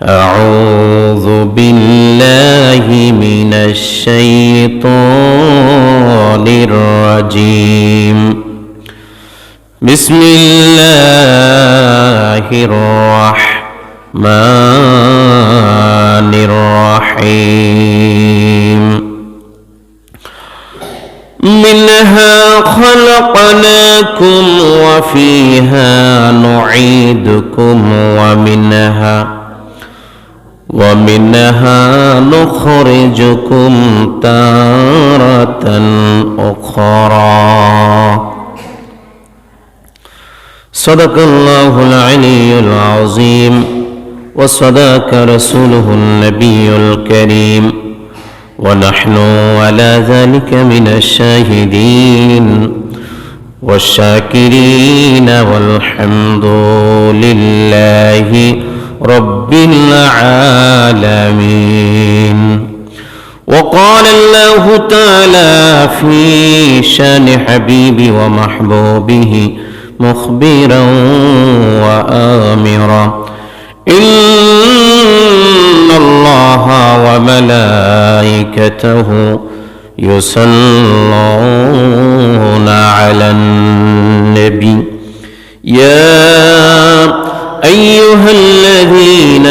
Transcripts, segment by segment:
أعوذ بالله من الشيطان الرجيم بسم الله الرحمن الرحيم منها خلقناكم وفيها نعيدكم ومنها نخرجكم تارة أخرى صدق الله العلي العظيم وصدق رسوله النبي الكريم ونحن على ذلك من الشاهدين والشاكرين والحمد لله رب العالمين. وقال الله تعالى في شان حبيبي ومحبوبه مخبرا وآمرا إن الله وملائكته يصلون على النبي يا أيها الذين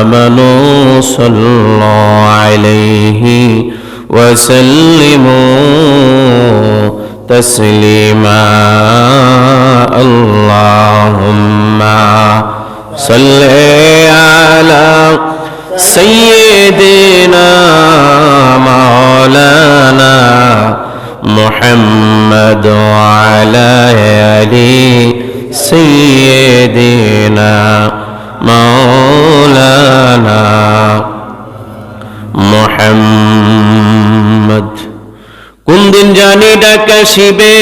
آمنوا صلوا عليه وسلموا تسليما اللهم صل على سيدنا مولانا محمد وعلى آل سيدنا مولانا محمد কোন দিন জানি ডাকাশিবে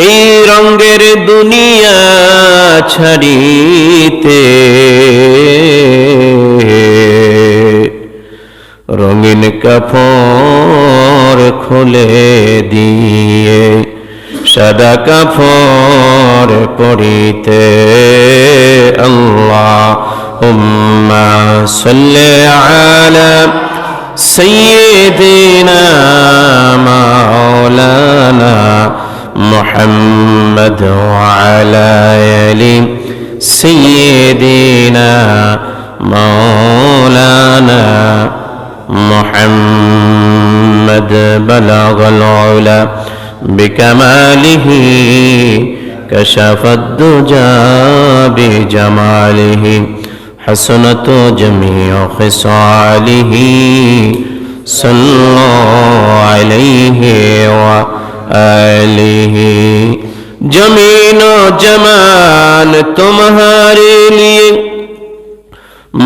এই রঙের দুনিয়া ছাড়িতে রঙিন কাপড় খুলে দিয়ে সাদা কাপড় পরিতে আল্লাহুম্মা সাল্লি আলা سيدنا مولانا محمد وعلى آل سيدنا مولانا محمد بلغ العلا بكماله كشف الدجى بجماله حسنت جميع خصاله صلوا عليه وآله जमीन और जमाल तुम्हारे लिए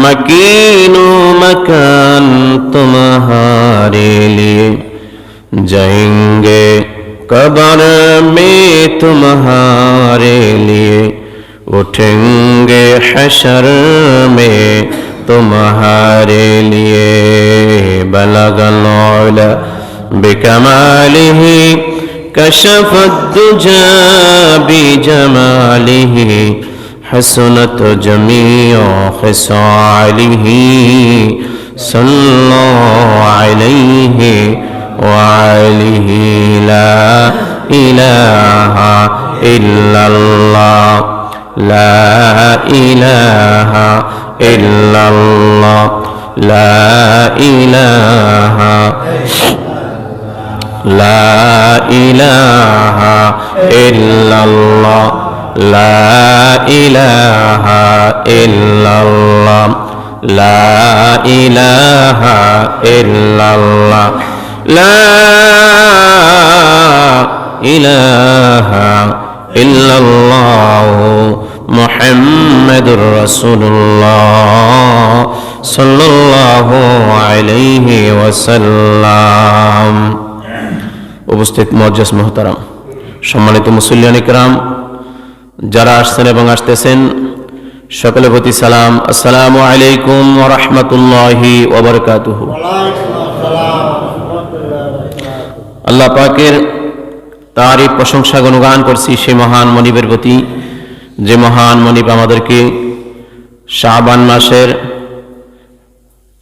मकीनो मकान तुम्हारे लिए जाएंगे कब्र में तुम्हारे लिए उठेंगे हशर में तुम्हारे लिए बलगल उला बिकमालिही कशफ दुजा बिजमालिही हसनत जमीअ खिसालिही सल्लल्लाहु अलैहि वआलिही ला इलाहा इल्लल्लाह لا إله إلا الله لا إله إلا الله لا إله إلا الله لا إله إلا الله لا إله إلا الله محمد رسول الله صلى الله عليه وسلم। উপস্থিত মুআজ্জাজ মুহতারাম, সম্মানিত মুসল্লিয়ান ইকরাম, যারা আসছেন এবং আসতেছেন সকলের প্রতি সালাম। আসসালামু আলাইকুম ওয়া রাহমাতুল্লাহি ওয়া বারাকাতুহু। আল্লাহ পাকের তারই প্রশংসা গুণগান করছি সেই মহান মনিবের প্রতি, যে মহান মনিব আমাদেরকে শাবান মাসের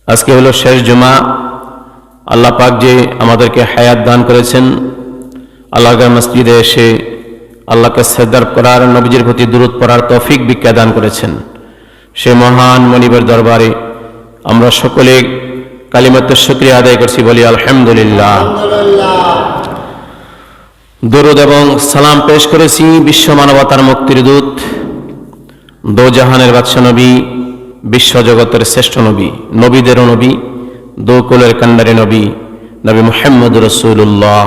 আজকে হলো শেষ জুমা। আল্লাহ পাক যে আমাদেরকে হায়াত দান করেছেন, আল্লাহর মসজিদে এসে আল্লাহকে সেজদা করার, নবীজির প্রতি দুরূদ পড়ার তৌফিক ভিক্ষা দান করেছেন, সে মহান মনিবের দরবারে আমরা সকলে কালিমাতুশ শুকরিয়া আদায় করছি, বলি আলহামদুলিল্লাহ। দরুদ এবং সালাম পেশ করেছি বিশ্ব মানবতার মুক্তির দূত, দোজাহানের বাদশা নবী, বিশ্বজগতের শ্রেষ্ঠ নবী, নবীদেরও নবী, দোকুলের কান্ডারি নবী, নবী মুহাম্মদ রাসূলুল্লাহ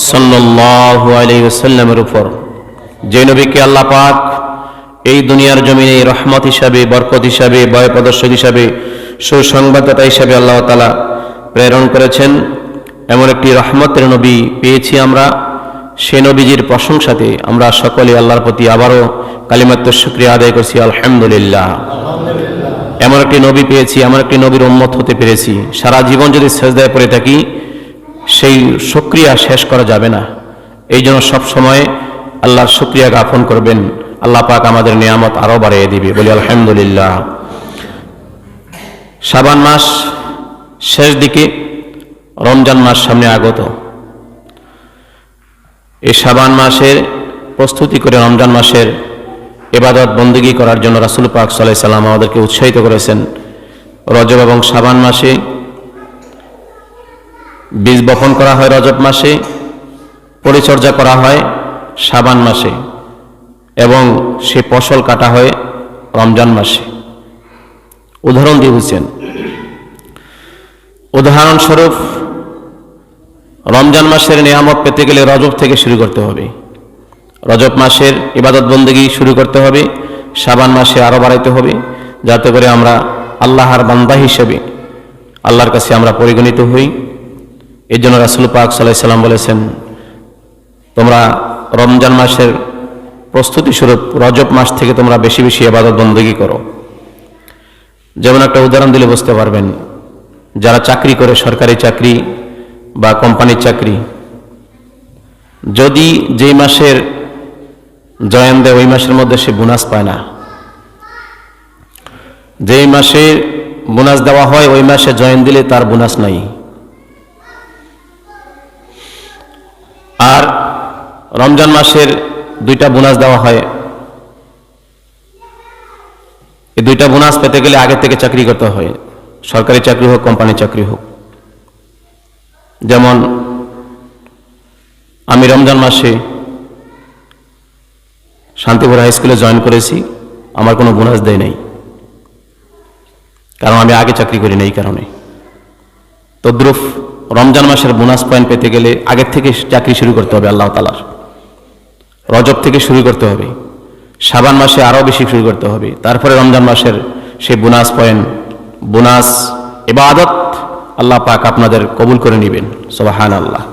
সাল্লাল্লাহু আলাইহি ওয়াসাল্লামের উপর, যে নবীকে আল্লাহ পাক এই দুনিয়ার জমিনে রহমত হিসাবে, বরকত হিসাবে, ভয় প্রদর্শক হিসাবে, সুসংবাদদাতা হিসাবে আল্লাহ তাআলা প্রেরণ করেছেন। এমন একটি রহমতের নবী পেয়েছি আমরা, সে নবীজির প্রশংসাতে আমরা সকলে আল্লাহর প্রতি আবারও কালিমাতুশ শুকরিয়া আদায় করছি, আলহামদুলিল্লাহ। এমন একটি নবী পেয়েছি, এমন একটি নবীর উম্মত হতে পেরেছি, সারা জীবন যদি সেজদায় পড়ে থাকি সেই শুকরিয়া শেষ করা যাবে না। এই জন্য সবসময় আল্লাহর শুকরিয়া জ্ঞাপন করবেন, আল্লাহ পাক আমাদের নিয়ামত আরো বাড়িয়ে দিবে, বলি আলহামদুলিল্লাহ। শাবান মাস শেষ দিকে, রমজান মাস সামনে আগত। এই শাবান মাসের প্রস্তুতি করে রমজান মাসের ইবাদত বন্দেগী করার জন্য রাসূল পাক সাল্লাল্লাহু আলাইহি সাল্লাম আমাদেরকে উৎসাহিত করেছেন। রজব এবং শাবান মাসে বীজ বপন করা হয়, রজব মাসে পরিচর্যা করা হয় শাবান মাসে, এবং সে ফসল কাটা হয় রমজান মাসে। উদাহরণ দিয়ে বুঝছেন, উদাহরণস্বরূপ রমজান মাসের নিয়ামত পেতে গেলে রজব থেকে শুরু করতে হবে, রজব মাসের ইবাদত বন্দেগী শুরু করতে হবে, শাবান মাসে আরো বাড়াইতে হবে, যাতে করে আমরা আল্লাহর বান্দা হিসেবে আল্লাহর কাছে আমরা পরিগণিত হই। এই জন্য রাসূল পাক সাল্লাল্লাহু আলাইহি সাল্লাম বলেছেন, তোমরা রমজান মাসের প্রস্তুতি স্বরূপ রজব মাস থেকে তোমরা বেশি বেশি ইবাদত বন্দেগী করো। যেমন একটা উদাহরণ দিলে বুঝতে পারবেন, যারা চাকরি করে, সরকারি চাকরি বা কোম্পানির চাকরি, যদি যেই মাসের জয়েন দেয় ওই মাসের মধ্যে সে বোনাস পায় না, যেই মাসে বোনাস দেওয়া হয় ওই মাসে জয়েন দিলে তার বোনাস নাই। আর রমজান মাসের দুইটা বোনাস দেওয়া হয়, এই দুইটা বোনাস পেতে গেলে আগে থেকে চাকরি করতে হয়, সরকারি চাকরি হোক, কোম্পানির চাকরি হোক। যেমন আমি রমজান মাসে শান্তিপুর হাই স্কুলে জয়েন করেছি, আমার কোনো বোনাস দেয় নাই, কারণ আমি আগে চাকরি করি না, এই কারণে। তদ্রুপ রমজান মাসের বোনাস পয়েন্ট পেতে গেলে আগের থেকে চাকরি শুরু করতে হবে আল্লাহ তাআলার, রজব থেকে শুরু করতে হবে, শাবান মাসে আরো বেশি শুরু করতে হবে, তারপরে রমজান মাসের সেই বোনাস পয়েন্ট, বোনাস ইবাদত আল্লাহ পাক আপনাদের কবুল করে নেবেন, সুবহানাল্লাহ।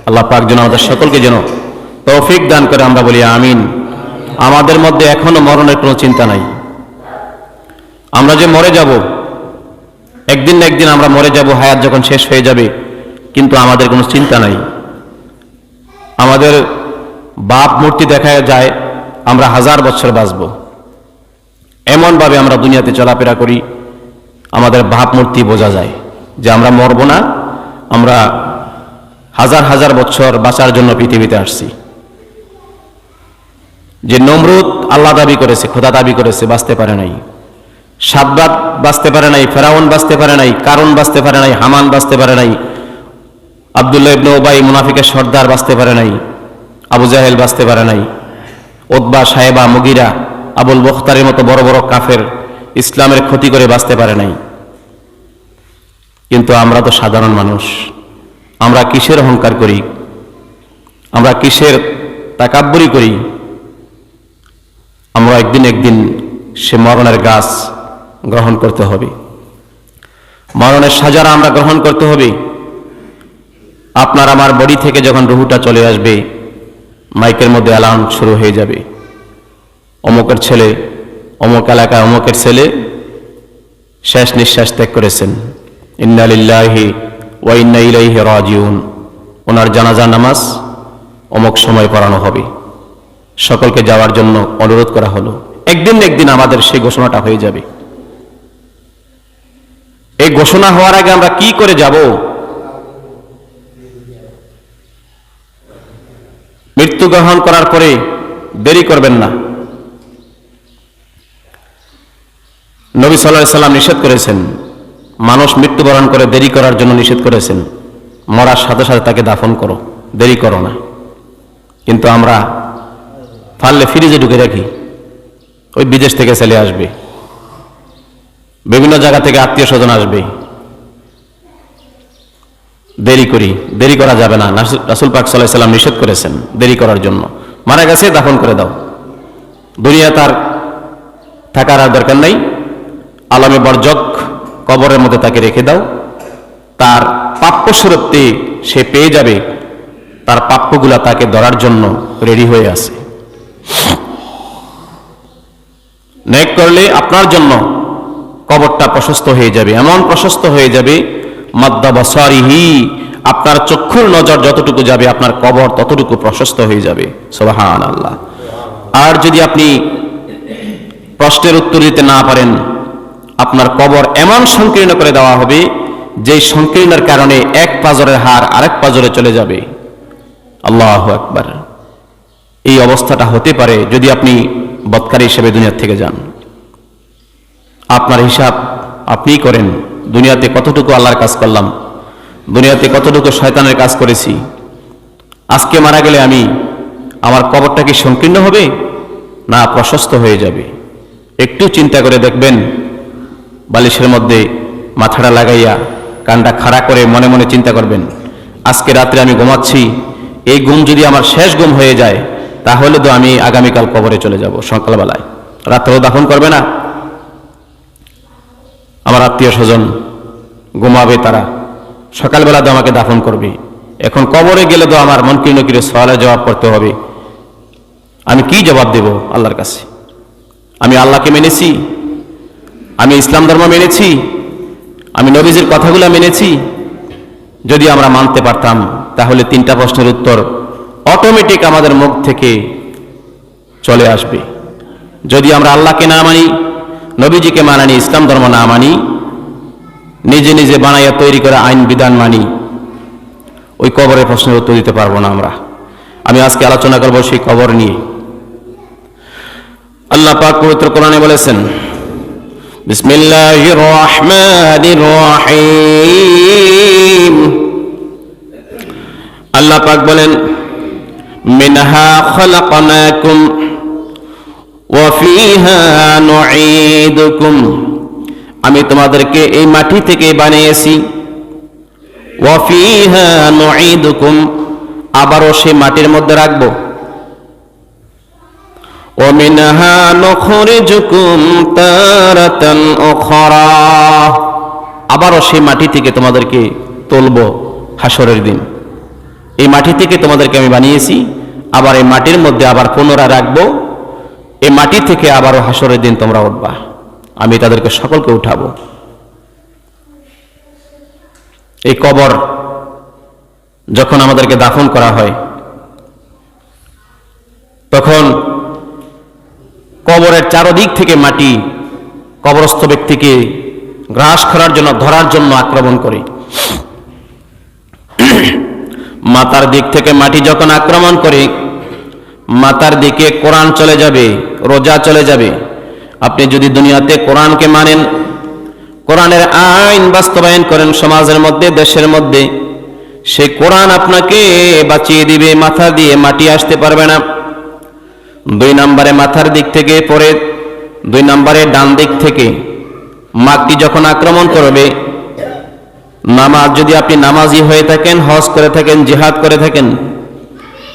আল্লাহ পাক যেন আমাদের সকলকে যেন তৌফিক দান করে, আমরা বলি আমিন। আমাদের মধ্যে এখনো মরণের কোনো চিন্তা নাই, আমরা যে মরে যাব, একদিন না একদিন আমরা মরে যাব, হায়াত যখন শেষ হয়ে যাবে, কিন্তু আমাদের কোনো চিন্তা নাই। আমাদের বাপ মূর্তি দেখা যায় আমরা 1000 বছর বাঁচব, এমনভাবে আমরা দুনিয়াতে চলাফেরা করি, আমাদের ভাব মূর্তি বোঝা যায় যে আমরা মরব না, আমরা হাজার হাজার বছর বাঁচার জন্য পৃথিবীতে আসছি। যে নমরুদ আল্লাহ দাবি করেছে, খোদা দাবি করেছে, বাঁচতে পারে নাই। সাদ্দাত বাঁচতে পারে নাই, ফেরাউন বাঁচতে পারে নাই, কারুন বাঁচতে পারে নাই, হামান বাঁচতে পারে নাই, আব্দুল্লাহ ইবনে উবাই মুনাফিকের সর্দার বাঁচতে পারে নাই, আবু জাহেল বাঁচতে পারে নাই, উতবা, সাহেবা, মুগিরা, আবুল বখতারের মতো বড় বড় কাফের ইসলামের ক্ষতি করে বাঁচতে পারে নাই। কিন্তু আমরা তো সাধারণ মানুষ, আমরা কিসের অহংকার করি, আমরা কিসের তাকাব্বুরি করি? আমরা একদিন একদিন সে মরণের গাছ গ্রহণ করতে হবে, মরণের সাজারা আমরা গ্রহণ করতে হবে। আপনার আমার বডি থেকে যখন রুহুটা চলে আসবে, মাইকের মধ্যে অ্যালাউন্স শুরু হয়ে যাবে, অমুকের ছেলে, অমুক এলাকায় অমুকের ছেলে শেষ নিঃশ্বাস ত্যাগ করেছেন, ইন্না লিল্লাহি ওয়া ইন্না ইলাইহি রাজিউন। ওনার জানাজা নামাজ অমুক সময় পড়ানো হবে, সকলকে যাওয়ার জন্য অনুরোধ করা হলো। একদিন না একদিন আমাদের সেই ঘোষণাটা হয়ে যাবে। এই ঘোষণা হওয়ার আগে আমরা কি করে যাব? মৃত্যু গ্রহণ করার পরে দেরি করবেন না। নবী সাল্লাল্লাহু আলাইহি সাল্লাম নিষেধ করেছেন, মানুষ মৃত্যুবরণ করে দেরি করার জন্য নিষেধ করেছেন, মরার সাথে সাথে তাকে দাফন করো, দেরি করো না। কিন্তু আমরা পারলে ফ্রিজে ঢুকে রাখি, ওই বিদেশ থেকে ছেলে আসবে, বিভিন্ন জায়গা থেকে আত্মীয় স্বজন আসবে, দেরি করি। দেরি করা যাবে না। রাসূল পাক সাল্লাল্লাহু আলাইহি সাল্লাম নিষেধ করেছেন দেরি করার জন্য। মারা গেছে, দাফন করে দাও, দুনিয়া তার থাকার আর দরকার নাই, আলমে বরজক কবরের মধ্যে তাকে রেখে দাও, তার প্রাপ্য সুরতে সে পেয়ে যাবে, তার প্রাপ্যগুলা তাকে ধরার জন্য রেডি হয়ে আছে। নেক করলে আপনার জন্য কবরটা প্রশস্ত হয়ে যাবে, এমন প্রশস্ত হয়ে যাবে, মাদ্দা বাসারিহি, আপনার চক্ষুর নজর যতটুকু যাবে আপনার কবর ততটুকু প্রশস্ত হয়ে যাবে। সুবহানাল্লাহ। আর যদি আপনি প্রশ্নের উত্তর দিতে না পারেন, আপনার কবর এমন সংকীর্ণ করে দেওয়া হবে যে সংকীর্ণের কারণে এক পাজরের হাড় আরেক পাজরে চলে যাবে। আল্লাহু আকবার। এই অবস্থাটা হতে পারে যদি আপনি বদকারী হিসেবে দুনিয়া থেকে যান। আপনার হিসাব আপনিই করেন, দুনিয়াতে কতটুকু আল্লাহর কাজ করলাম, দুনিয়াতে কতটুকু শয়তানের কাজ করেছি। আজকে মারা গেলে আমার কবরটা কি সংকীর্ণ হবে না প্রশস্ত হয়ে যাবে? একটু চিন্তা করে দেখবেন, বালিশের মধ্যে মাথাটা লাগাইয়া কানটা খাড়া করে মনে মনে চিন্তা করবেন, আজকে রাত্রে আমি ঘুমাচ্ছি, এই ঘুম যদি আমার শেষ ঘুম হয়ে যায় তাহলে তো আমি আগামীকাল কবরে চলে যাব সকালবেলায়। রাত্রেও দাফন করবে না, আমার আত্মীয় স্বজন ঘুমাবে, তারা সকালবেলা তো আমাকে দাফন করবে। এখন কবরে গেলে তো আমার মনকীর্ণ করে সওয়ালের জবাব করতে হবে। আমি কি জবাব দেব আল্লাহর কাছে? আমি আল্লাহকে মেনেছি, আমি ইসলাম ধর্ম মেনেছি, আমি নবীজির কথাগুলো মেনেছি। যদি আমরা মানতে পারতাম তাহলে তিনটা প্রশ্নের উত্তর অটোমেটিক আমাদের মুখ থেকে চলে আসবে। যদি আমরা আল্লাহকে না মানি, নবীজিকে মানি, ইসলাম ধর্ম না মানি, নিজে নিজে বানাইয়া তৈরি করে আইন বিধান মানি, ওই কবরের প্রশ্নের উত্তর দিতে পারবো না আমরা। আমি আজকে আলোচনা করব সেই কবর নিয়ে। আল্লাহ পাক পবিত্র কোরআনে বলেছেন, বিসমিল্লাহির রহমানির রহিম। আল্লাহ পাক বলেন, মিনহা খালাকনাকুম ওয়া ফিহা নুঈদুকুম, আমি তোমাদেরকে এই মাটি থেকে বানিয়েছি, ওয়া ফিহা নুঈদুকুম, আবারও সেই মাটির মধ্যে রাখবো, ওয়া মিনহা নুখরিজুকুম তারাতান উখরা, আবারও সেই মাটি থেকে তোমাদেরকে তুলবো হাসরের দিন। এই মাটি থেকে তোমাদেরকে আমি বানিয়েছি, আবার এই মাটির মধ্যে আবার পুনরায় রাখবো, এই মাটি থেকে আবারও হাসরের দিন তোমরা উঠবা, আমি তাদেরকে সকলকে উঠাবো। এই কবর যখন আমাদেরকে দাফন করা হয় তখন কবরের চারদিক থেকে মাটি কবরস্থ ব্যক্তিকে গ্রাস করার জন্য, ধরার জন্য আক্রমণ করে। মাথার দিক থেকে মাটি যখন আক্রমণ করে, মাথার দিকে কোরআন চলে যাবে, রোজা চলে যাবে। আপনি যদি দুনিয়াতে কোরআনকে মানেন, কোরআনের আইন বাস্তবায়ন করেন সমাজের মধ্যে, দেশের মধ্যে, সেই কোরআন আপনাকে বাঁচিয়ে দিবে, মাথা দিয়ে মাটি আসতে পারবে না। 2 নম্বরে মাথার দিক থেকে পরে, 2 নম্বরে ডান দিক থেকে মাটি যখন আক্রমণ করবে, নামাজ যদি আপনি নামাজি হয়ে থাকেন, হজ করে থাকেন, জিহাদ করে থাকেন,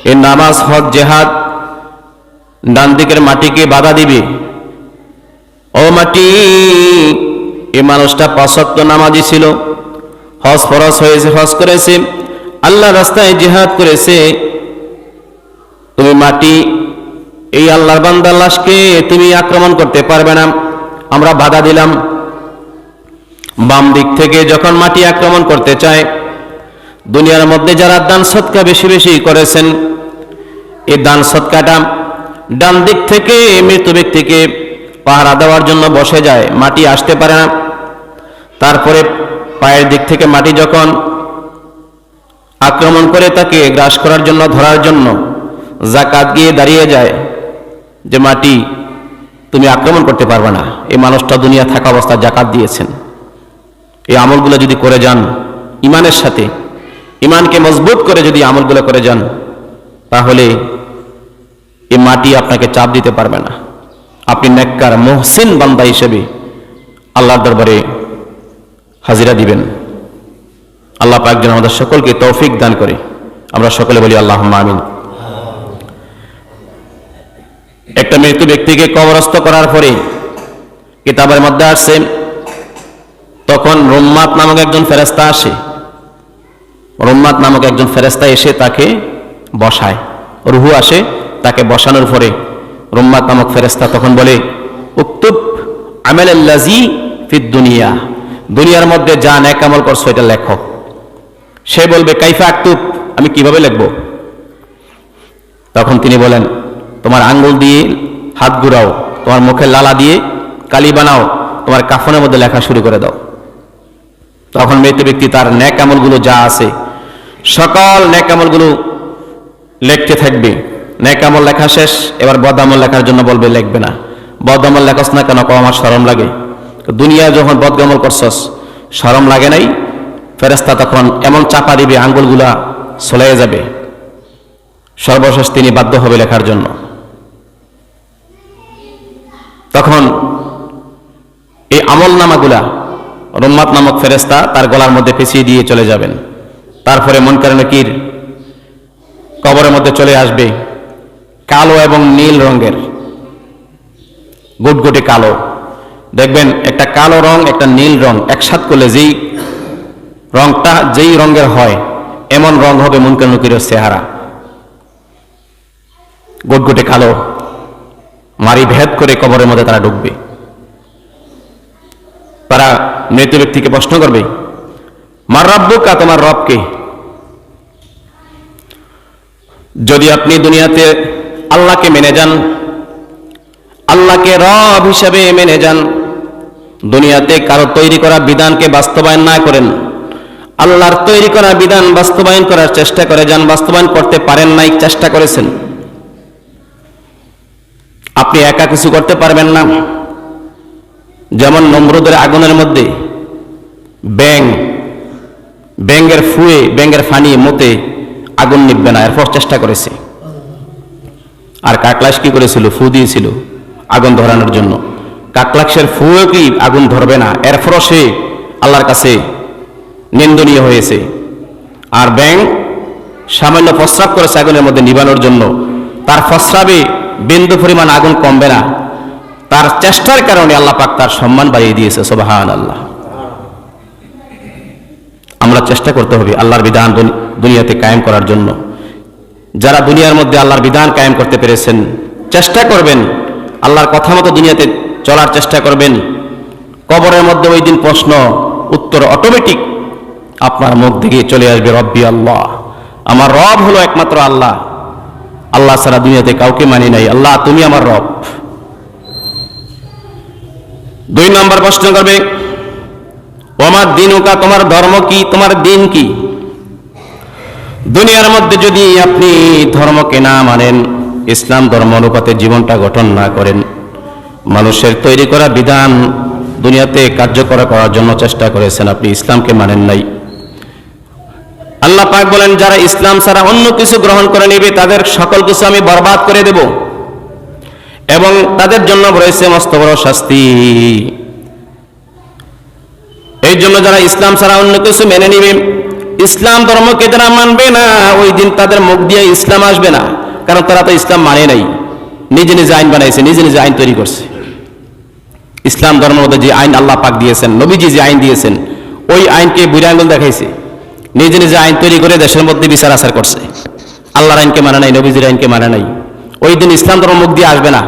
এই নামাজ, হজ, জিহাদ ডান দিকের মাটিকে বাধা দিবে। ও মাটি, এই মানুষটা 5 ওয়াক্ত নামাজি ছিল, হজ ফরজ হয়েছে, হজ করেছে, আল্লাহর রাস্তায় জিহাদ করেছে, তুমি মাটি এই আল্লাহর বান্দার লাশকে তুমি আক্রমণ করতে পারবে না, আমরা বাধা দিলাম। বাম দিক থেকে যখন মাটি আক্রমণ করতে চায়, দুনিয়ার মধ্যে যারা দান সদকা বেশি বেশি করেছেন, এই দান সৎকাটা ডান দিক থেকে মৃত ব্যক্তিকে পাহারা দেওয়ার জন্য বসে যায়, মাটি আসতে পারে না। তারপরে পায়ের দিক থেকে মাটি যখন আক্রমণ করে তাকে গ্রাস করার জন্য, ধরার জন্য যাকাত গিয়ে দাঁড়িয়ে যায় যে মাটি তুমি আক্রমণ করতে পারবে না, এই মানুষটা দুনিয়া থাকা অবস্থা যাকাত দিয়েছেন। এই আমলগুলো যদি করে যান ইমানের সাথে, ইমানকে মজবুত করে যদি আমলগুলো করে যান, তাহলে এই মাটি আপনাকে চাপ দিতে পারবে না। আপনি নেককার মুহসিন বান্দা হিসেবে আল্লাহর দরবারে হাজিরা দিবেন। আল্লাহ পাক যেন আমাদের সকলকে তৌফিক দান করে। আমরা সকলে বলি আল্লাহুম্মা আমিন। একটা মৃত ব্যক্তিকে কবরস্থ করার পরে কিতাবের মধ্যে আসছে, তখন রুম্মাত নামক একজন ফেরেশতা আসে। রুম্মাত নামক একজন ফেরেশতা এসে তাকে বসায়, রুহু আসে, তাকে বসানোর পরে রুম্মাত নামক ফেরেশতা তখন বলে, উক্তুব আমালাল্লাযী ফিদ দুনিয়া, দুনিয়ার মধ্যে যা নেক আমল করছো এটা লেখো। সে বলবে কাইফা আক্তুব, আমি কিভাবে লিখব? তখন তিনি বলেন, তোমার আঙ্গুল দিয়ে হাত ঘুরাও, তোমার মুখে লালা দিয়ে কালি বানাও, তোমার কাফনের মধ্যে লেখা শুরু করে দাও। তখন মৃত ব্যক্তি তার নেক আমলগুলো যা আছে সকল নেক আমলগুলো লিখতে থাকবে। নেক আমল লেখা শেষ, এবার বদ আমল লেখার জন্য বলবে লিখবে না। বদ আমল লেখস না কেন? আমার শরম লাগে। দুনিয়া যখন বদ আমল করছস শরম লাগে নাই? ফেরেশতা তখন এমন চাপা দিবে আঙ্গুলগুলা ছলাইয়ে যাবে, সর্বশেষ তিনি বাধ্য হবে লেখার জন্য। তখন এই আমল নামাগুলা রুম্মাত নামক ফেরেশতা তার গলার মধ্যে পেঁচিয়ে দিয়ে চলে যাবেন। তারপরে মুনকার নাকির কবরের মধ্যে চলে আসবে, কালো এবং নীল রঙের, গুটগুটে কালো। দেখবেন একটা কালো রং একটা নীল রং একসাথ করলে যেই রংটা যেই রঙের হয় এমন রং হবে মুনকার নাকিরের চেহারা। গুটগুটে কালো, মারি ভেদ করে কবরের মধ্যে তারা ঢুকবে। তারা মৃত ব্যক্তিকে প্রশ্ন করবে, মার রাব্বুকা, তোমার রবকে? যদি আপনি দুনিয়াতে আল্লাহকে মেনে যান, আল্লাহকে রব হিসাবে মেনে যান, দুনিয়াতে কারো তৈরি করা বিধানকে বাস্তবায়ন না করেন, আল্লাহর তৈরি করা বিধান বাস্তবায়ন করার চেষ্টা করে যান, বাস্তবায়ন করতে পারেন নাই, চেষ্টা করেছেন, আপনি একা কিছু করতে পারবেন না। যেমন নমরুদের আগুনের মধ্যে ব্যাঙের ফুয়ে, ব্যাঙের ফানি মতে আগুন নিববে না, এরপর চেষ্টা করেছে। আর কাকলাস কি করেছিল? ফু দিয়েছিল আগুন ধরানোর জন্য। কাকলাসের ফুয়ে কি আগুন ধরবে না, এরপরও সে আল্লাহর কাছে নিন্দনীয় হয়েছে। আর ব্যাঙ সামান্য প্রস্রাব করেছে আগুনের মধ্যে নিবানোর জন্য, তার প্রস্রাবে বিন্দু পরিমাণ আগুন কমবে না, তার চেষ্টার কারণে আল্লাহ পাক তার সম্মান বাড়িয়ে দিয়েছে। সুবহানাল্লাহ। আমরা চেষ্টা করতে হবে আল্লাহর বিধান দুনিয়াতে কায়েম করার জন্য। যারা দুনিয়ার মধ্যে আল্লাহর বিধান কায়েম করতে পেরেছেন, চেষ্টা করবেন আল্লাহর কথা মতো দুনিয়াতে চলার চেষ্টা করবেন। কবরের মধ্যে ওই দিন প্রশ্ন উত্তর অটোমেটিক আপনার মুখ থেকে চলে আসবে, রব্বি আল্লাহ, আমার রব হলো একমাত্র আল্লাহ, আল্লাহ ছাড়া দুনিয়াতে কাউকে মানি নাই, আল্লাহ তুমি আমার রব। 2 নম্বর প্রশ্ন করবে, ওমার দিনুকা, তোমার ধর্ম কি, তোমার দিন কি? দুনিয়ার মধ্যে যদি আপনি ধর্মকে না মানেন, ইসলাম ধর্ম অনুপাতে জীবনটা গঠন না করেন, মানুষের তৈরি করা বিধান দুনিয়াতে কার্যকর করার জন্য চেষ্টা করেছেন, আপনি ইসলামকে মানেন নাই। আল্লাহ পাক বলেন, যারা ইসলাম ছাড়া অন্য কিছু গ্রহণ করে নেবে তাদের সকল কিছু আমি বরবাদ করে দেব এবং তাদের জন্য রয়েছে মস্ত বড় শাস্তি। এই জন্য যারা ইসলাম ছাড়া অন্য কিছু মেনে নিবে, ইসলাম ধর্মকে যারা মানবে না, ওই দিন তাদের মুখ দিয়ে ইসলাম আসবে না, কারণ তারা তো ইসলাম মানে নাই, নিজে নিজে আইন বানাইছে, নিজে নিজে আইন তৈরি করছে। ইসলাম ধর্মের মধ্যে যে আইন আল্লাহ পাক দিয়েছেন, নবীজি যে আইন দিয়েছেন, ওই আইনকে বুড়া আঙ্গুল দেখাইছে, নিজে নিজে আইন তৈরি করে দেশের মধ্যে বিচার আচার করছে। আল্লাহর আইনকে মানে নাই, নবীজির আইনকে মানে নাই। ওই দিন ইসলাম ধর্ম মুখ দিয়ে আসবে না।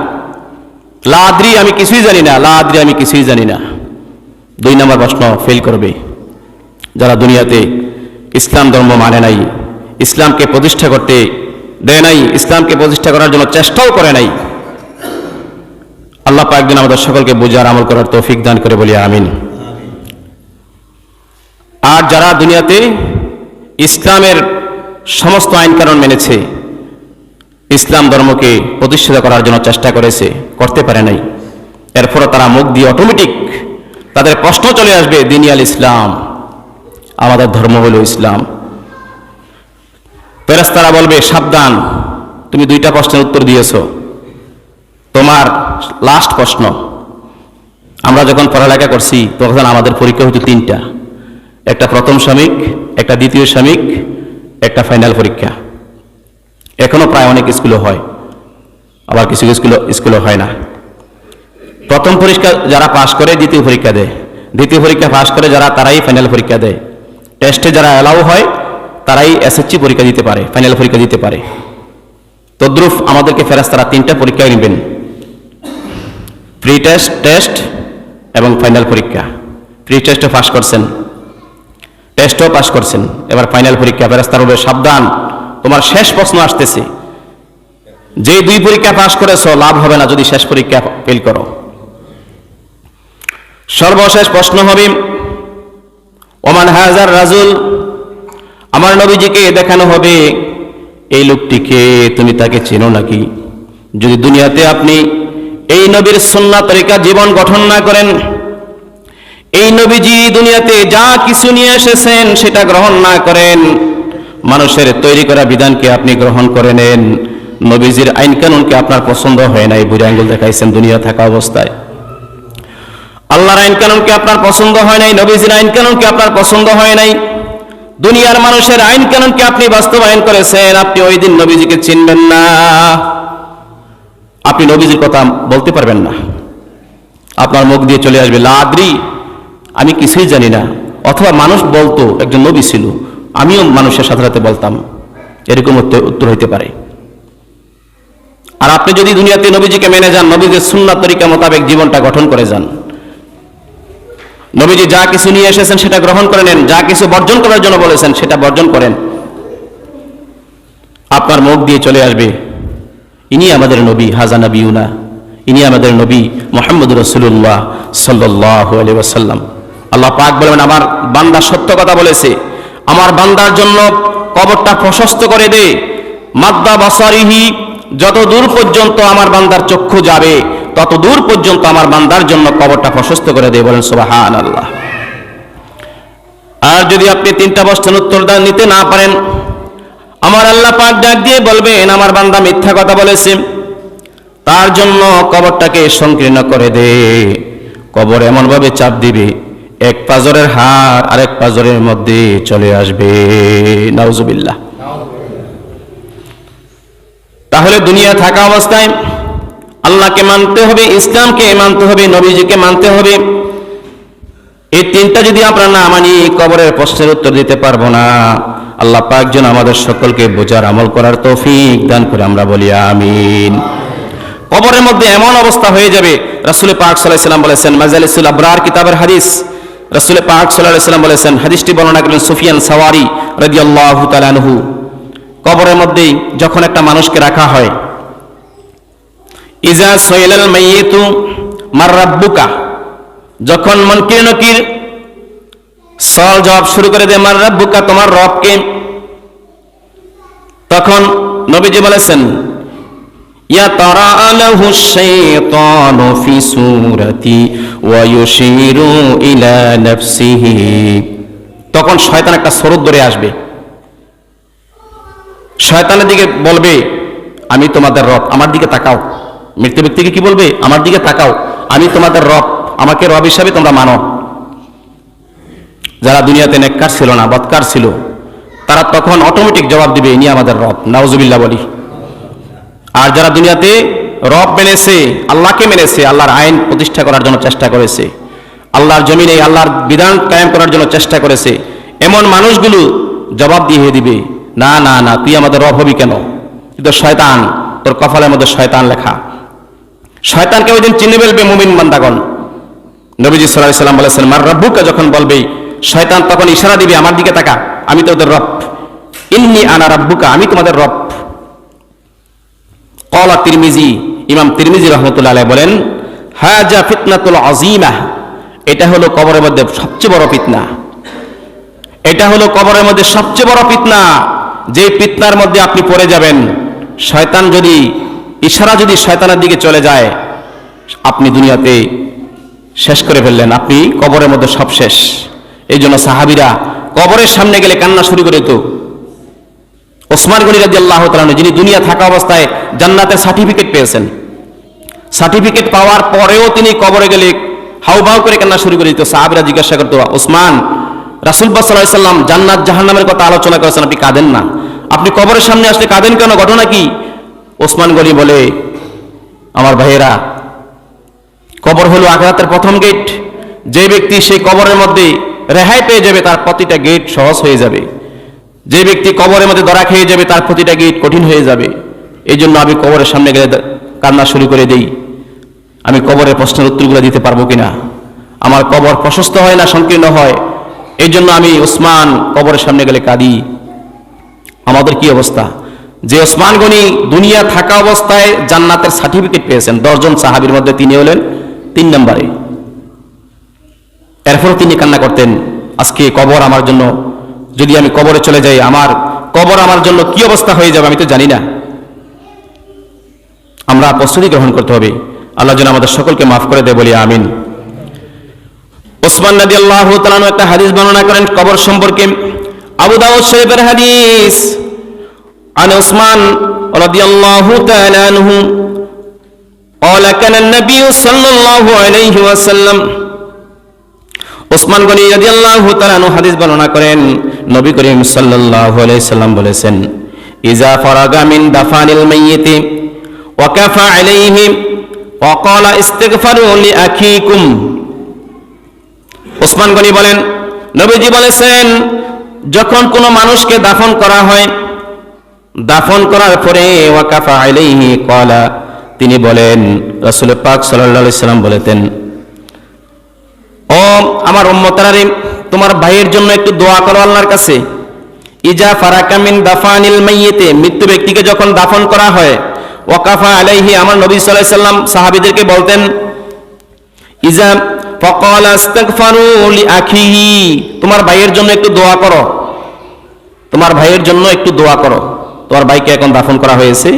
লা আদ্রি, আমি কিছুই জানি না, লা আদ্রি, আমি কিছুই জানি না। 2 নম্বর প্রশ্ন ফেল করবে যারা দুনিয়াতে ইসলাম ধর্ম মানে নাই, ইসলামকে প্রতিষ্ঠা করতে দেয় নাই, ইসলামকে প্রতিষ্ঠা করার জন্য চেষ্টাও করে নাই। আল্লাহ পাক যেন আমাদের সকলকে বুঝার আমল করার তৌফিক দান করে বলি আমিন। আর যারা দুনিয়াতে ইসলামের সমস্ত আইন কানুন মেনেছে, ইসলাম ধর্মকে প্রতিষ্ঠিত করার জন্য চেষ্টা করেছে, করতে পারে নাই, এরপরে তারা মুখ দিয়ে অটোমেটিক তাদের প্রশ্ন চলে আসবে দ্বীন আল ইসলাম, আমাদের ধর্ম হলো ইসলাম। ফেরেশতারা বলবে সাবধান, তুমি 2টা প্রশ্নের উত্তর দিয়েছো, তোমার লাস্ট প্রশ্ন। আমরা যখন পড়ালেখা করছি তখন আমাদের পরীক্ষা হতো 3টা, একটা প্রথম সাময়িক, একটা দ্বিতীয় সাময়িক, একটা ফাইনাল পরীক্ষা। এখনো প্রায় অনেক স্কুলে হয়, আবার কিছু স্কুলে হয় না। প্রথম পরীক্ষা যারা পাশ করে দ্বিতীয় পরীক্ষা দেয়, দ্বিতীয় পরীক্ষা পাশ করে যারা তারাই ফাইনাল পরীক্ষা দেয়। টেস্টে যারা অ্যালাউ হয় তারাই এসএসসি পরীক্ষা দিতে পারে, ফাইনাল পরীক্ষা দিতে পারে। তদ্রুপ আমাদেরকে ফেরেশতারা 3টা পরীক্ষা নেবেন, প্রি টেস্ট, টেস্ট এবং ফাইনাল পরীক্ষা। প্রি টেস্টে পাশ করছেন, টেস্টও পাশ করছেন, এবার ফাইনাল পরীক্ষা। ফেরেশতারা বলবে সাবধান, তোমার শেষ প্রশ্ন আসতেছে, যে 2 পরীক্ষা পাশ করেছো লাভ হবে না যদি শেষ পরীক্ষা ফেল করো। সর্বশেষ প্রশ্ন হবে ওমান হাজার রাজুল, আমার নবীজিকে দেখানো হবে এই লোকটিকে তুমি তাকে চেনো নাকি? যদি দুনিয়াতে আপনি এই নবীর সুন্নাহ তরিকা জীবন গঠন না করেন, এই নবীজি দুনিয়াতে যা কিছু নিয়ে এসেছেন সেটা গ্রহণ না করেন, মানুষের তৈরি করা বিধানকে আপনি গ্রহণ করে নেন, নবীজির আইন কানুনকে আপনার পছন্দ হয় নাই, বুড়ি আঙ্গুল দেখাইছেন দুনিয়া থাকা অবস্থায়, আল্লাহর আইন কানুনকে আপনার পছন্দ হয় নাই, নবীজির আইন কানুনকে আপনার পছন্দ হয় নাই, দুনিয়ার মানুষের আইন কানুনকে আপনি বাস্তবায়ন করেছেন, আপনি ওই দিন নবীজিকে চিনবেন না, আপনি নবীজির কথা বলতে পারবেন না। আপনার মুখ দিয়ে চলে আসবে লা আদরি, আমি কিছুই জানি না। অথবা মানুষ বলতো একজন নবী ছিল, আমিও মানুষের সাথে সাথে বলতাম, এরকম উত্তর হইতে পারে। আর আপনি যদি দুনিয়াতে নবীজিকে মেনে যান, নবীজির সুন্নাহ তরিকা মোতাবেক জীবনটা গঠন করে যান, নবীজি যা কিছু নিয়ে এসেছেন সেটা গ্রহণ করে নেন, যা কিছু বর্জন করার জন্য বলেছেন সেটা বর্জন করেন, আপনার মুখ দিয়ে চলে আসবে ইনি আমাদের নবী, হাজা নবিউনা, ইনি আমাদের নবী মুহাম্মদুর রাসূলুল্লাহ সাল্লাল্লাহু আলাইহি ওয়াসাল্লাম। আল্লাহ পাক বলেন আমার বান্দা সত্য কথা বলেছে, আমার বান্দার জন্য কবরটা প্রশস্ত করে দে, মাদ্দা বাসারিহি, যত দূর পর্যন্ত আমার বান্দার চক্ষু যাবে তত দূর পর্যন্ত আমার বান্দার জন্য কবরটা প্রশস্ত করে দে, বলেন সুবহানাল্লাহ। আর যদি আপনি 3টা প্রশ্নের উত্তর নিতে না পারেন, আমার আল্লাহ পাক ডাক দিয়ে বলবেন আমার বান্দা মিথ্যা কথা বলেছে, তার জন্য কবরটাকে সংকীর্ণ করে দে, কবর এমন ভাবে চাপ দিবে এক পাজরের হাড় আরেক পাজরের মধ্যে চলে আসবে, নাউজুবিল্লাহ। তাহলে দুনিয়া থাকা অবস্থায় আল্লাহকে মানতে হবে, ইসলামকে মানতে হবে, নবীজিকে মানতে হবে। এই 3টা যদি আমরা না মানি কবরের প্রশ্নের উত্তর দিতে পারবো না। আল্লাহ পাক যেন আমাদের সকলকে বোঝার আমল করার তৌফিক দান করে, আমরা বলি আমিন। কবরের মধ্যে এমন অবস্থা হয়ে যাবে, রাসূল পাক সাল্লাল্লাহু আলাইহি ওয়াসাল্লাম বলেছেন, মাজালিসুল আবরার কিতাবের হাদিস, রাসূল পাক সাল্লাল্লাহু আলাইহি ওয়াসাল্লাম বলেছেন, হাদিসটি বর্ণনা করেন সুফিয়ান সাওয়ারি রাদিয়াল্লাহু তাআলা আনহু। কবরের মধ্যে যখন একটা মানুষকে রাখা হয়, ইজা সুইলাল মাইয়িতু মার রাব্বুকা, যখন মুনকির নকির সওয়াল জবাব শুরু করে দেয় মার রাব্বুকা, তোমার রব কে, তখন নবীজি বলেছেন ইয়াতারা আলাহু শাইতানু ফি সূরাতি ওয়া ইউশিরু ইলা নাফসিহি, তখন শয়তান একটা স্বরূপ ধরে আসবে, শয়তানের দিকে বলবে আমি তোমাদের রব, আমার দিকে তাকাও। মৃত ব্যক্তিকে কি বলবে? আমার দিকে তাকাও, আমি তোমাদের রব, আমাকে রব হিসাবে তোমরা মানো। যারা দুনিয়াতে নেককার ছিল না, বদকার ছিল, তারা তখন অটোমেটিক জবাব দিবে ইনি আমাদের রব, নাউজুবিল্লাহ বলি। আর যারা দুনিয়াতে রব মেনেছে, আল্লাহকে মেনেছে, আল্লাহর আইন প্রতিষ্ঠা করার জন্য চেষ্টা করেছে, আল্লাহর জমিনে আল্লাহর বিধান কায়েম করার জন্য চেষ্টা করেছে, এমন মানুষগুলো জবাব দিয়ে দিবে না না না, তুই আমাদের রব হবি কেন? তুই তো শয়তান, তোর কপালের মধ্যে শয়তান লেখা। শয়তানকে ওই দিন চিনে ফেলবে মুমিন বান্দাগণ। নবীজি সাল্লাল্লাহু আলাইহি ওয়াসাল্লাম বলেছেন মার রাব্বুকা, যখন বলবে শয়তান তখন ইশারা দিবে আমার দিকে তাকা, আমি তোদের রব, ইন্নী আনা রাব্বুকা, আমি তোমাদের রব। ক্বালা তিরমিজি, ইমাম তিরমিজি রাহমাতুল্লাহ আলাইহি বলেন, হাজা ফিতনাতুল আযীমা, এটা হলো কবরের মধ্যে সবচেয়ে বড় ফিতনা। এটা হলো কবরের মধ্যে সবচেয়ে বড় ফিতনা, যে ফিতনার মধ্যে আপনি পড়ে যাবেন। শয়তান যদি ইশারা যদি শয়তানের দিকে চলে যায়, আপনি দুনিয়াতে শেষ করে ফেললেন, আপনি কবরের মধ্যে সব শেষ। এই জন্য সাহাবীরা কবরের সামনে গেলে কান্না শুরু করে দিত। ওসমান গনি রাদিয়াল্লাহু তাআলা যিনি দুনিয়া থাকা অবস্থায় জান্নাতের সার্টিফিকেট পেয়েছেন, সার্টিফিকেট পাওয়ার পরেও তিনি কবরে গেলে হাউভাউ করে কান্না শুরু করে দিত। সাহাবীরা জিজ্ঞাসা করতো, ওসমান, রাসূল সাল্লাল্লাহু আলাইহি ওয়াসাল্লাম জান্নাত জাহান্নামের কথা আলোচনা করেছেন, আপনি কাঁদেন না, আপনি কবরের সামনে আসলে কাঁদেন কেন, ঘটনা কি? ওসমান গনি বলে, আমার ভাইয়েরা, কবর হলো আখিরাতের প্রথম গেট। যে ব্যক্তি সেই কবরের মধ্যে রেহাই পেয়ে যাবে, তার প্রতিটা গেট সহজ হয়ে যাবে। যে ব্যক্তি কবরের মধ্যে ধরা খেয়ে যাবে, তার প্রতিটা গেট কঠিন হয়ে যাবে। এই জন্য আমি কবরের সামনে গেলে কান্না শুরু করে দিই, আমি কবরের প্রশ্নের উত্তরগুলো দিতে পারবো কিনা, আমার কবর প্রশস্ত হয় না সংকীর্ণ হয়। এই জন্য আমি ওসমান কবরের সামনে গেলে কাঁদি। আমাদের কি অবস্থা? যে ওসমান গনি দুনিয়া থাকা অবস্থায় জান্নাতের সার্টিফিকেট পেয়েছেন, 10 জন সাহাবীর মধ্যে তিনি হলেন 3 নম্বরে। এরপরও তিনি কান্না করতেন, আজকে কবর আমার জন্য, যদি আমি কবরে চলে যাই, আমার কবর আমার জন্য কি অবস্থা হয়ে যাবে আমি তো জানি না। আমরা প্রস্তুতি গ্রহণ করতে হবে। আল্লাহ যেন আমাদের সকলকে মাফ করে দেয়, বলি আমিন। ওসমান রাদিয়াল্লাহু তাআলা আনহু একটা হাদিস বর্ণনা করেন কবর সম্পর্কে, আবু দাউদ শরীফের হাদিস। عن عثمان رضي الله تعالى عنه قال كان النبي صلى الله عليه وسلم, ওসমান গনি রাদিয়াল্লাহু তাআলা আনহু হাদিস বর্ণনা করেন, নবী করিম সাল্লাল্লাহু আলাইহি সাল্লাম বলেছেন, ইজা ফারাগা মিন দাফানিল মাইয়িতি ওয়া কাফা আলাইহি ওয়া ক্বালা ইস্তিগফারু লিআখিকুম। ওসমান গনি বলেন, নবীজি বলেছেন, যখন কোনো মানুষকে দাফন করা হয়, দাফন করার পরে ওয়াকাফা আলাইহি ক্বালা, তিনি বলেন, রাসূল পাক সাল্লাল্লাহু আলাইহি সাল্লাম বলেছেন, ও আমার উম্মতরা, তোমার ভাইয়ের জন্য একটু দোয়া করো আল্লাহর কাছে। ইজা ফারাকা মিন দাফানিল মাইয়িতে, মৃত্যু ব্যক্তিকে যখন দাফন করা হয়, ওয়াকাফা আলাইহি, আমার নবী সাল্লাল্লাহু আলাইহি সাল্লাম সাহাবীদেরকে বলতেন, ইজা ফাকালা ইস্তিগফারু লিআখিহি, তোমার ভাইয়ের জন্য একটু দোয়া করো, তোমার ভাইয়ের জন্য একটু দোয়া করো। তোমার ভাইকে এখন দাফন করা হয়েছে,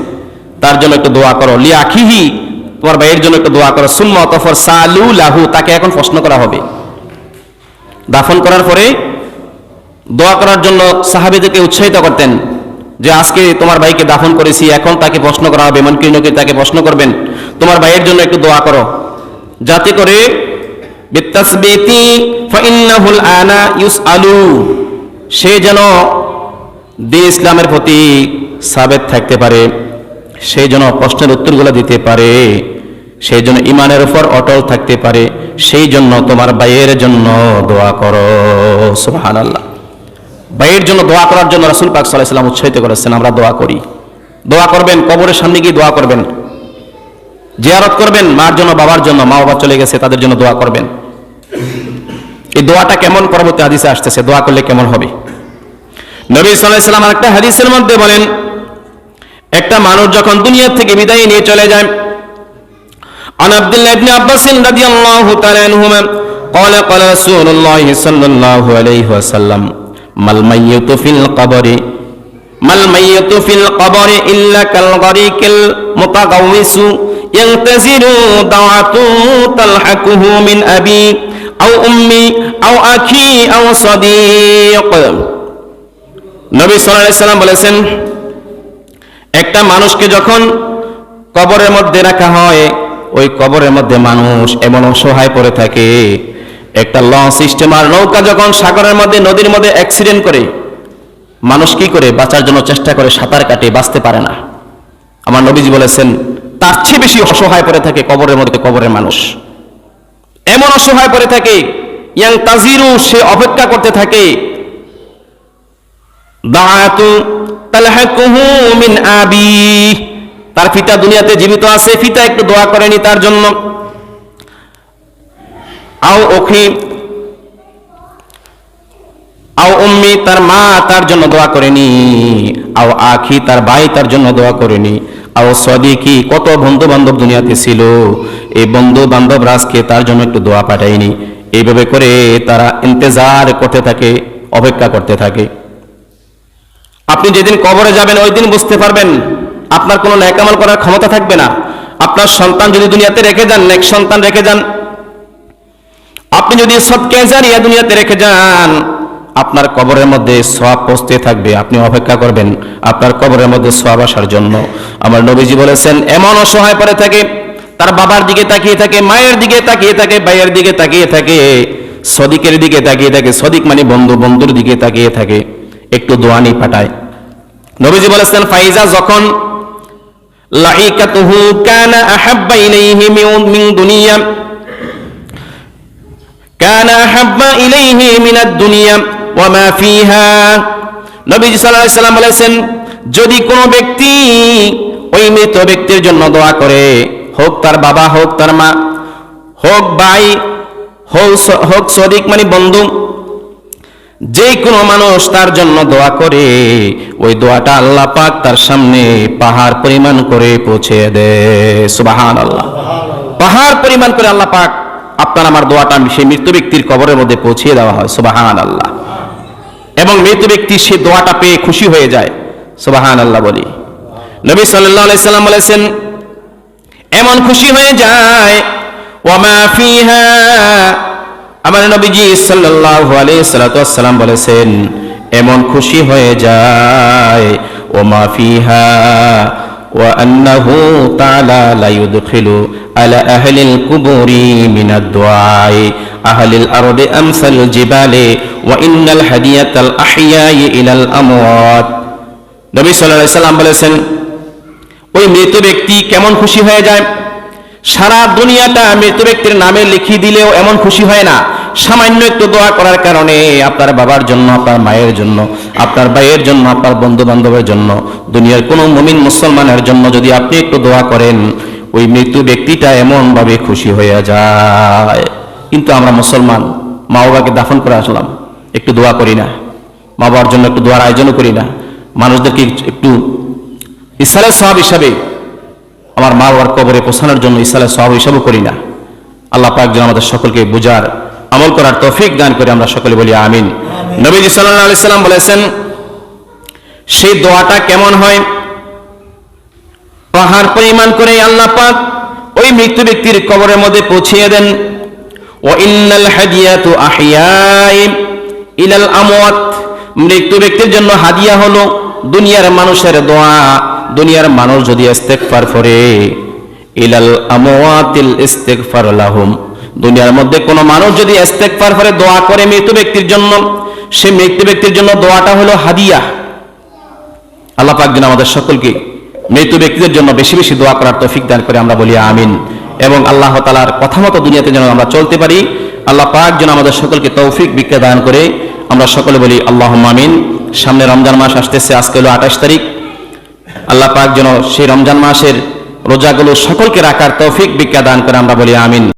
তার জন্য একটু দোয়া করো। লিআখিহি, তোমার ভাইয়ের জন্য একটু দোয়া করো। সুম্মা তাফর সালু লাহু, তাকে এখন প্রশ্ন করা হবে। দাফন করার পরে দোয়া করার জন্য সাহাবীদেরকে উৎসাহিত করতেন, যে আজকে তোমার ভাইকে দাফন করেছি, এখন তাকে প্রশ্ন করা হবে, মুনকির নকির তাকে প্রশ্ন করবেন, তোমার ভাইয়ের জন্য একটু দোয়া করো, যাতে করে বিতাসবিতি ফাইন্নাহুল আনা ইউসআলু, সে যেন দ্বীন ইসলামের প্রতি সাবেত থাকতে পারে, সেই জন্য প্রশ্নের উত্তরগুলো দিতে পারে, সেই জন্য ইমানের উপর অটল থাকতে পারে, সেই জন্য তোমার ভাইয়ের জন্য দোয়া করো। সুবহানাল্লাহ। ভাইয়ের জন্য দোয়া করার জন্য রাসূল পাক সাল্লাল্লাহু আলাইহি ওয়াসাল্লাম উৎসাহিত করেছেন, আমরা দোয়া করি। দোয়া করবেন, কবরের সামনে গিয়ে দোয়া করবেন, জিয়ারত করবেন, মার জন্য, বাবার জন্য, মা বাবা চলে গেছে তাদের জন্য দোয়া করবেন। এই দোয়াটা কেমন পরবর্তী হাদিসে আসতেছে, দোয়া করলে কেমন হবে। নবী সাল্লাল্লাহু আলাইহি ওয়াসাল্লাম একটা হাদিসের মধ্যে বলেন, একটা মানুষ যখন দুনিয়া থেকে বিদায় নিয়ে চলে যায়, আন আব্দুল্লাহ ইবনে আব্বাস রাদিয়াল্লাহু তাআলা আনহুমা قال قال رسول الله صلى الله عليه وسلم ما الميت في القبر ما الميت في القبر إلا كالغريق المتغوص ينتظر دعوة تلحقه من أبي أو أمي أو أخي أو صديق। নবী সাল্লাল্লাহু আলাইহি ওয়াসাল্লাম বলেছেন, একটা মানুষকে যখন কবরের মধ্যে রাখা হয়, ওই কবরের মধ্যে মানুষ এমন অসহায় পড়ে থাকে, একটা লঞ্চ স্টিমার নৌকা যখন সাগরের মধ্যে, নদীর মধ্যে অ্যাক্সিডেন্ট করে, মানুষ কি করে বাঁচার জন্য চেষ্টা করে, সাঁতার কাটে, বাঁচতে পারে না। আমার নবীজি বলেছেন, তার চেয়ে বেশি অসহায় পড়ে থাকে কবরের মধ্যে কবরের মানুষ, এমন অসহায় পড়ে থাকে, ইয়াং তাজিরু, সে অপেক্ষা করতে থাকে, দাআতু তালহাকুহু মিন আবি, তার পিতা দুনিয়াতে জীবিত আছে, পিতা একটু দোয়া করেনি তার জন্য, আও ওখি আও উম্মি, তার মা তার জন্য দোয়া করেনি, আও আখি, তার ভাই তার জন্য দোয়া করেনি, আও সদিকি, কত বন্ধু বান্ধব দুনিয়াতে ছিল, এই বন্ধু বান্ধব রাজকে তার জন্য একটু দোয়া পাঠায়নি। এইভাবে করে তারা ইন্তজার করতে থাকে, অপেক্ষা করতে থাকে। আপনি যেদিন কবরে যাবেন ওই দিন বুঝতে পারবেন আপনার কোনো নেক আমল করার ক্ষমতা থাকবে না। আপনার সন্তান যদি দুনিয়াতে রেখে যান, নেক সন্তান রেখে যান, আপনি যদি সদকা জারিয়া দুনিয়াতে রেখে যান, আপনার কবরের মধ্যে সওয়াব পৌঁছতে থাকবে। আপনি অপেক্ষা করবেন আপনার কবরের মধ্যে সওয়াব আসার জন্য। আমার নবীজি বলেছেন, এমন অসহায় পড়ে থাকে, তার বাবার দিকে তাকিয়ে থাকে, মায়ের দিকে তাকিয়ে থাকে, ভাইয়ের দিকে তাকিয়ে থাকে, সদিকের দিকে তাকিয়ে থাকে, সদিক মানে বন্ধু, বন্ধুর দিকে তাকিয়ে থাকে, একটু দোয়া নিয়ে পাঠায়। নবীজি বলেছেন, ফাইজা, যখন লাইকাতুহু কানা আহাব্বা ইলাইহি মিন দুনিয়া, কানা আহাব্বা ইলাইহি মিনাদ দুনিয়া ওয়া মা ফিহা। নবীজি সাল্লাল্লাহু আলাইহি সাল্লাম বলেছেন, যদি কোনো ব্যক্তি ওই মৃত ব্যক্তির জন্য দোয়া করে, হোক তার বাবা, হোক তার মা, হোক ভাই, হোক সদিক মানে বন্ধু, যে কোনো মানুষ তার জন্য দোয়া করে, ওই দোয়াটা আল্লাহ পাক তার সামনে পাহাড় পরিমাণ করে পৌঁছে দেয়। সুবহানাল্লাহ। পাহাড় পরিমাণ করে আল্লাহ পাক আপনার আমার দোয়াটা সেই মৃত ব্যক্তির কবরের মধ্যে পৌঁছিয়ে দেওয়া হয়। সুবহানাল্লাহ। এবং মৃত ব্যক্তি সে দোয়াটা পেয়ে খুশি হয়ে যায়। সুবহানাল্লাহ বলি। নবী সাল্লাল্লাহু আলাইহি সাল্লাম বলেছেন, এমন খুশি হয়ে যায়, ওয়া মা ফিহা, আমার নবীজি সাল্লাল্লাহু আলাইহি সাল্লাম বলেছেন, এমন খুশি হয়ে যায়, ওয়া মা ফিহা ওয়া আন্নাহু তাআলা লা ইউদখিলু আলা আহলিল কুবুরি মিনাদ দুআই আহলিল আরদি আমসাল জিবালি ওয়া ইন্নাল হাদিয়াতাল আহইয়াই ইলাল আমওয়াত। নবী সাল্লাল্লাহু আলাইহি সাল্লাম বলেছেন, ওই মৃত ব্যক্তি কেমন খুশি হয়ে যায়, সারা দুনিয়াটা মৃত ব্যক্তির নামে লিখিয়ে দিলেও এমন খুশি হয় না। সামান্য একটু দোয়া করার কারণে আপনার বাবার জন্য, আপনার মায়ের জন্য, আপনার ভাইয়ের জন্য, আপনার বন্ধু বান্ধবের জন্য, দুনিয়ার কোনো মুমিন মুসলমানের জন্য যদি আপনি একটু দোয়া করেন, ওই মৃত্যু ব্যক্তিটা এমন ভাবে খুশি হয়ে যায়। কিন্তু আমরা মুসলমান, মা বাবাকে দাফন করে আসলাম, একটু দোয়া করি না, মা বাবার জন্য একটু দোয়ার আয়োজনও করি না, মানুষদেরকে একটু ইসালে সওয়াব হিসাবে আমার মা বাবার কবরে পৌঁছানোর জন্য ইসালে সওয়াব হিসাবও করি না। আল্লাহ পাক যেন আমাদের সকলকে বুঝার, আমল করার তৌফিক দান করে আমরা সকলে বলি আমিন। নবীজি সাল্লাল্লাহু আলাইহি সাল্লাম বলেছেন, সেই দোয়াটা কেমন হয়, পাহাড় পরিমাণ করে আল্লাহ পাক ওই মৃত্যু ব্যক্তির কবরের মধ্যে পৌঁছিয়ে দেন। ওয়া ইন্নাল হাদিয়াতু আহইয়াই ইলাল আমওয়াত, মৃত্যু ব্যক্তির জন্য হাদিয়া হলো দুনিয়ার মানুষের দোয়া। দুনিয়ার মানুষ যদি ইস্তেগফার করে, ইলাল আমওয়াতিল ইস্তেগফার লাহুম, দুনিয়ার মধ্যে কোনো মানুষ যদি ইস্তেগফার করে দোয়া করে মৃত ব্যক্তির জন্য, সে মৃত ব্যক্তির জন্য দোয়াটা হলো হাদিয়া। আল্লাহ পাক যেন আমাদের সকলকে মৃত ব্যক্তিদের জন্য বেশি বেশি দোয়া করার তৌফিক দান করে আমরা বলি আমিন। এবং আল্লাহ তাআলার কথা মতো দুনিয়াতে যেন আমরা চলতে পারি, আল্লাহ পাক যেন আমাদের সকলকে তৌফিক বিদ্যা দান করে আমরা সকলে বলি আল্লাহুম্মা আমিন। সামনে রমজান মাস আসতেছে, আজকে হলো 28 তারিখ। আল্লাহ পাক যেন সেই রমজান মাসের রোজাগুলো সকলকে রাখার তৌফিক বিদ্যা দান করে আমরা বলি আমিন।